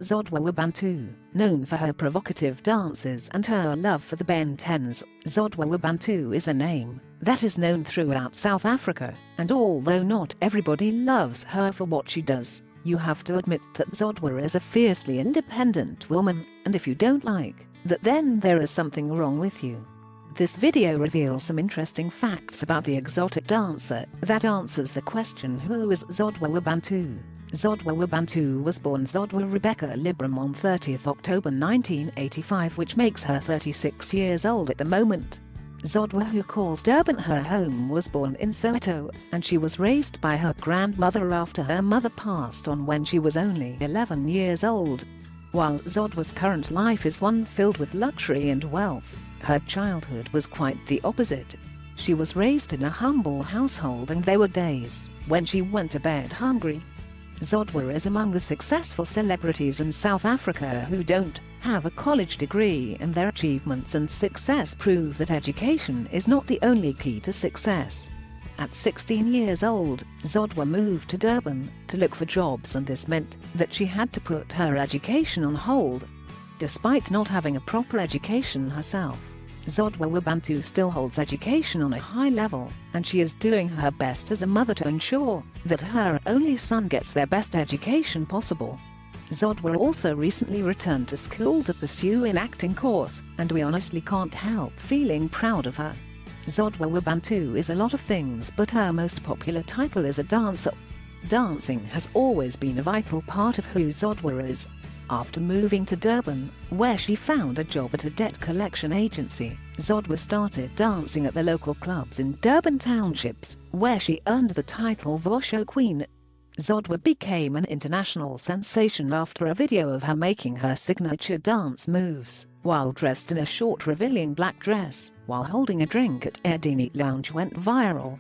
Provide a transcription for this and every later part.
Zodwa Wabantu, known for her provocative dances and her love for the Ben 10s. Zodwa Wabantu is a name that is known throughout South Africa, and although not everybody loves her for what she does, you have to admit that Zodwa is a fiercely independent woman, and if you don't like that, then there is something wrong with you. This video reveals some interesting facts about the exotic dancer that answers the question, who is Zodwa Wabantu? Zodwa Wabantu was born Zodwa Rebecca Libram on 30th October 1985, which makes her 36 years old at the moment. Zodwa, who calls Durban her home, was born in Soweto, and she was raised by her grandmother after her mother passed on when she was only 11 years old. While Zodwa's current life is one filled with luxury and wealth, her childhood was quite the opposite. She was raised in a humble household, and there were days when she went to bed hungry. Zodwa is among the successful celebrities in South Africa who don't have a college degree, and their achievements and success prove that education is not the only key to success. At 16 years old, Zodwa moved to Durban to look for jobs, and this meant that she had to put her education on hold. Despite not having a proper education herself, Zodwa Wabantu still holds education on a high level, and she is doing her best as a mother to ensure that her only son gets their best education possible. Zodwa also recently returned to school to pursue an acting course, and we honestly can't help feeling proud of her. Zodwa Wabantu is a lot of things, but her most popular title is a dancer. Dancing has always been a vital part of who Zodwa is. After moving to Durban, where she found a job at a debt collection agency, Zodwa started dancing at the local clubs in Durban townships, where she earned the title Vosho Queen. Zodwa became an international sensation after a video of her making her signature dance moves, while dressed in a short revealing black dress, while holding a drink at Edini Lounge, went viral.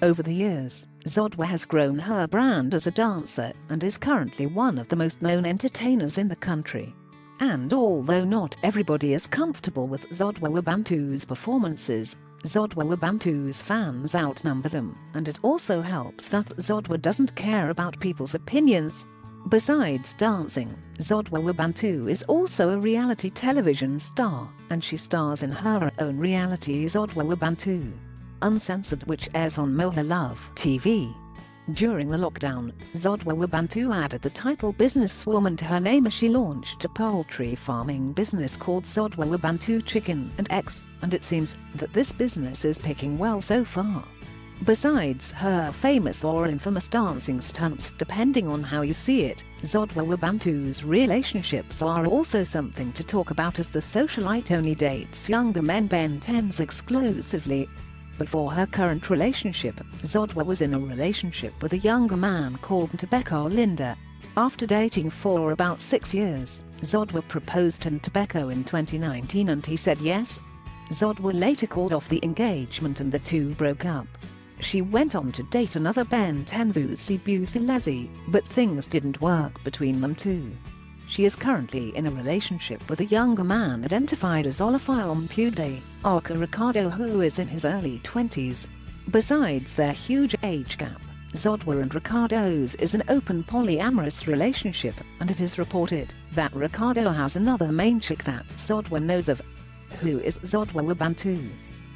Over the years, Zodwa has grown her brand as a dancer and is currently one of the most known entertainers in the country. And although not everybody is comfortable with Zodwa Wabantu's performances, Zodwa Wabantu's fans outnumber them, and it also helps that Zodwa doesn't care about people's opinions. Besides dancing, Zodwa Wabantu is also a reality television star, and she stars in her own reality Zodwa Wabantu Uncensored, which airs on Moha Love TV. During the lockdown, Zodwa Wabantu added the title businesswoman to her name as she launched a poultry farming business called Zodwa Wabantu Chicken and Eggs, and it seems that this business is picking well so far. Besides her famous or infamous dancing stunts, depending on how you see it, Zodwa Wabantu's relationships are also something to talk about, as the socialite only dates younger men Ben 10s exclusively. Before her current relationship, Zodwa was in a relationship with a younger man called Ntobeko Linda. After dating for about 6 years, Zodwa proposed to Ntobeko in 2019 and he said yes. Zodwa later called off the engagement and the two broke up. She went on to date another Ben 10 Vusi Buthelezi, but things didn't work between them two. She is currently in a relationship with a younger man identified as Olafayompude Arca Ricardo, who is in his early 20s. Besides their huge age gap, Zodwa and Ricardo's is an open polyamorous relationship, and it is reported that Ricardo has another main chick that Zodwa knows of. Who is Zodwa Wabantu?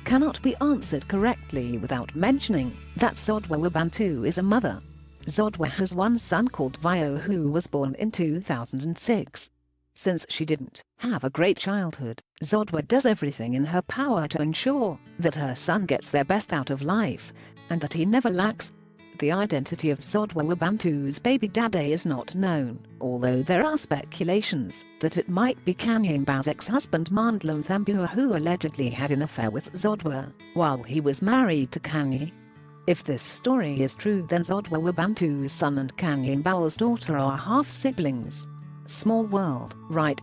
Cannot be answered correctly without mentioning that Zodwa Wabantu is a mother. Zodwa has one son called Vio, who was born in 2006. Since she didn't have a great childhood, Zodwa does everything in her power to ensure that her son gets their best out of life, and that he never lacks. The identity of Zodwa Wabantu's baby daddy is not known, although there are speculations that it might be Kanyemba's ex-husband Mandla Mthambua, who allegedly had an affair with Zodwa while he was married to Kanye. If this story is true, then Zodwa Wabantu's son and Kanyemba's daughter are half-siblings. Small world, right?